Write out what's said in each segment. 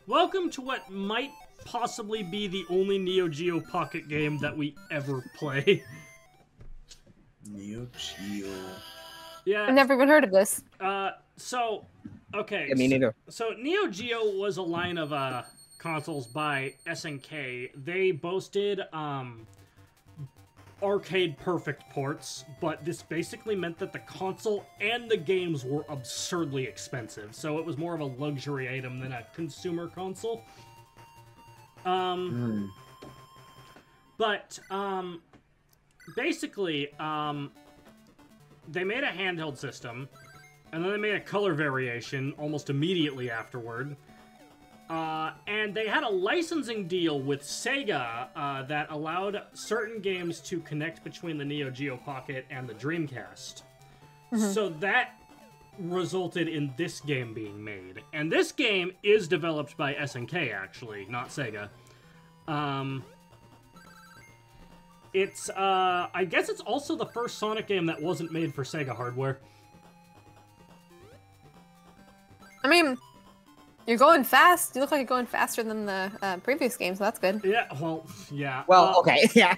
Welcome to what might possibly be the only Neo Geo Pocket game that we ever play. Neo Geo. Yeah. I've never even heard of this. Okay. Yeah, me neither. So Neo Geo was a line of consoles by SNK. They boasted arcade perfect ports, but this basically meant that the console and the games were absurdly expensive, so it was more of a luxury item than a consumer console. Basically, they made a handheld system, and then they made a color variation almost immediately afterward. And they had a licensing deal with Sega that allowed certain games to connect between the Neo Geo Pocket and the Dreamcast. So that resulted in this game being made. And this game is developed by SNK, actually, not Sega. I guess it's also the first Sonic game that wasn't made for Sega hardware. I mean, you're going fast. You look like you're going faster than the previous game, so that's good. Yeah, well, yeah. Well, okay, yeah.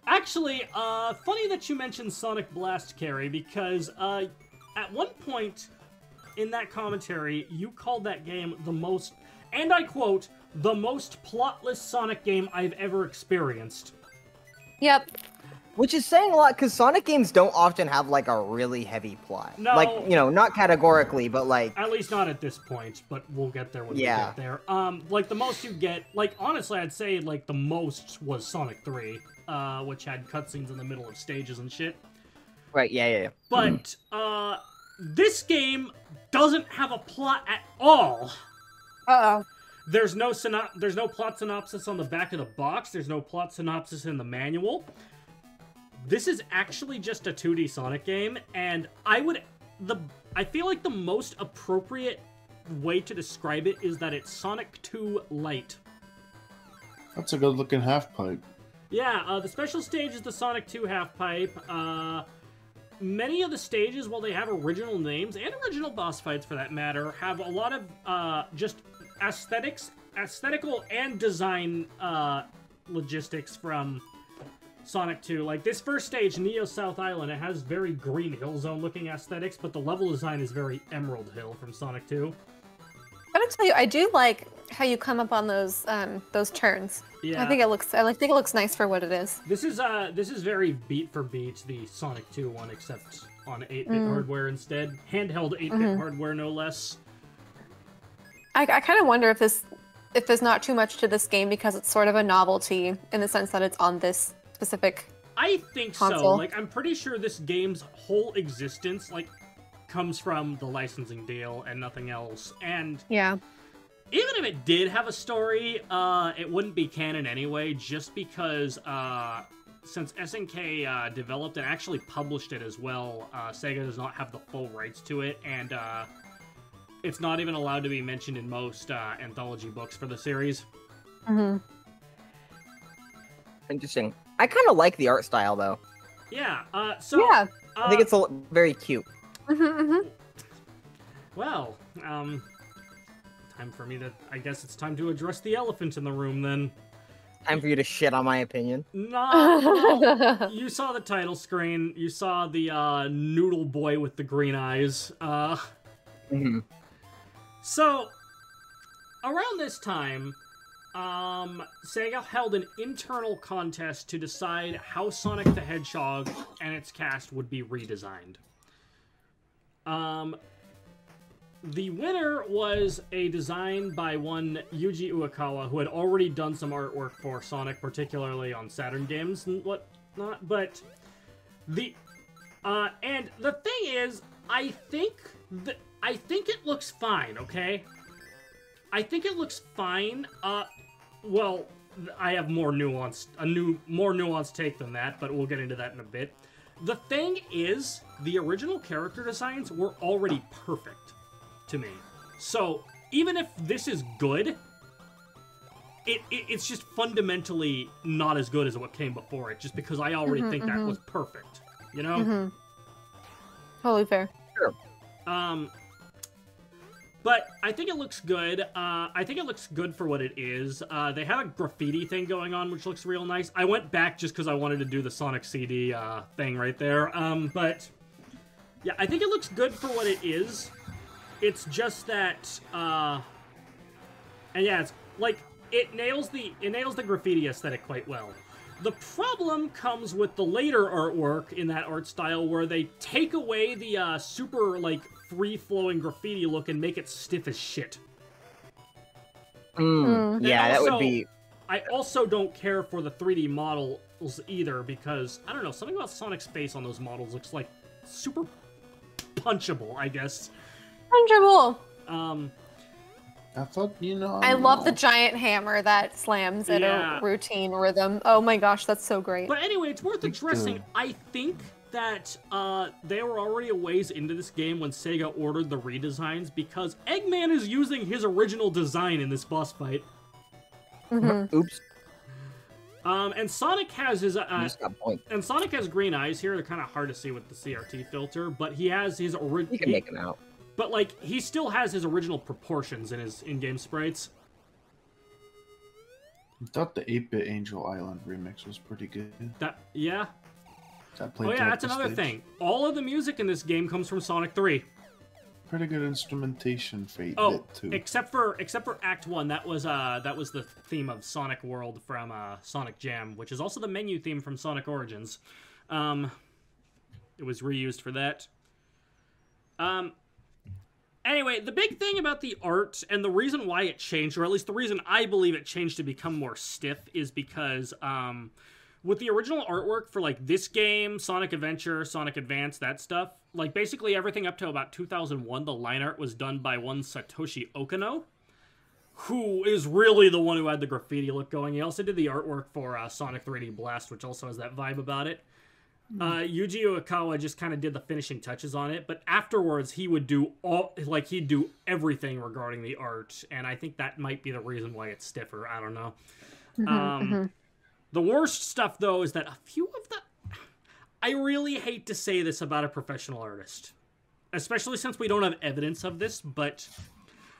Actually, funny that you mentioned Sonic Blast, Carrie, because at one point in that commentary, you called that game the most, and I quote, the most plotless Sonic game I've ever experienced. Yep. Which is saying a lot, because Sonic games don't often have, like, a really heavy plot. No. Like, you know, not categorically, but, like... At least not at this point, but we'll get there when we get there. Like, the most you get... Like, honestly, I'd say, like, the most was Sonic 3, which had cutscenes in the middle of stages and shit. Right, yeah. But, this game doesn't have a plot at all. Uh-oh. There's no plot synopsis on the back of the box. There's no plot synopsis in the manual. This is actually just a 2D Sonic game, and I feel like the most appropriate way to describe it is that it's Sonic 2 Lite. That's a good-looking half-pipe. Yeah, the special stage is the Sonic 2 half-pipe. Many of the stages, while they have original names, and original boss fights for that matter, have a lot of just aesthetical and design logistics from Sonic 2. Like, this first stage, Neo South Island, it has very Green Hill Zone looking aesthetics, but the level design is very Emerald Hill from Sonic 2. I gotta tell you, I do like how you come up on those turns. Yeah. I think it looks nice for what it is. This is very beat for beat the Sonic 2 one, except on 8-bit hardware instead. Handheld 8-bit hardware, no less. I kind of wonder if there's not too much to this game because it's sort of a novelty in the sense that it's on this specific I think console. So. Like, I'm pretty sure this game's whole existence, like, comes from the licensing deal and nothing else. And yeah, even if it did have a story, it wouldn't be canon anyway, just because since SNK developed and actually published it as well, Sega does not have the full rights to it, and it's not even allowed to be mentioned in most anthology books for the series. Interesting. I kind of like the art style, though. Yeah, I think it's very cute. Well, time for me to... I guess it's time to address the elephant in the room, then. Time for you to shit on my opinion. No, you saw the title screen. You saw the noodle boy with the green eyes. So, around this time, Sega held an internal contest to decide how Sonic the Hedgehog and its cast would be redesigned. the winner was a design by one Yuji Uekawa, who had already done some artwork for Sonic, particularly on Saturn games and whatnot. But and the thing is, I think it looks fine. Okay, I think it looks fine. Well, I have more nuanced take than that, but we'll get into that in a bit. The thing is, the original character designs were already perfect to me. So, even if this is good, it's just fundamentally not as good as what came before it, just because I already think that was perfect. You know? Totally fair. Sure. But I think it looks good. I think it looks good for what it is. They have a graffiti thing going on, which looks real nice. I went back just because I wanted to do the Sonic CD thing right there. But yeah, I think it looks good for what it is. It's just that, and yeah, it's like it nails the graffiti aesthetic quite well. The problem comes with the later artwork in that art style, where they take away the super like free-flowing graffiti look and make it stiff as shit. Yeah, that would be... I also don't care for the 3D models either, because, I don't know, something about Sonic's face on those models looks like super punchable, I guess. Punchable! I thought, I love the giant hammer that slams at a routine rhythm. Oh my gosh, that's so great. But anyway, it's worth addressing. I think that they were already a ways into this game when Sega ordered the redesigns, because Eggman is using his original design in this boss fight. Oops. And Sonic has his and Sonic has green eyes here. They're kind of hard to see with the CRT filter, but he has his original. You can make them out. But like, he still has his original proportions in his in-game sprites. I thought the 8-bit Angel Island remix was pretty good. Yeah. That Oh yeah, that's another thing. All of the music in this game comes from Sonic 3. Pretty good instrumentation for 8-bit too. except for Act 1, that was the theme of Sonic World from Sonic Jam, which is also the menu theme from Sonic Origins. It was reused for that. Anyway, the big thing about the art, and the reason why it changed, or at least the reason I believe it changed to become more stiff, is because with the original artwork for like this game, Sonic Adventure, Sonic Advance, that stuff, like basically everything up to about 2001, the line art was done by one Satoshi Okano, who is really the one who had the graffiti look going. He also did the artwork for Sonic 3D Blast, which also has that vibe about it. Yuji Uekawa just kind of did the finishing touches on it, but afterwards he would do he'd do everything regarding the art, and I think that might be the reason why it's stiffer. I don't know. The worst stuff, though, is that a few of the... I really hate to say this about a professional artist, especially since we don't have evidence of this, but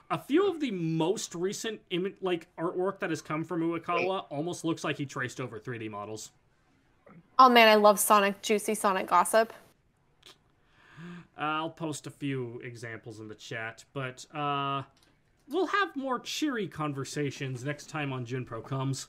a few of the most recent artwork that has come from Uekawa almost looks like he traced over 3D models. Oh man, I love juicy Sonic gossip. I'll post a few examples in the chat, but we'll have more cheery conversations next time on Junpro comes.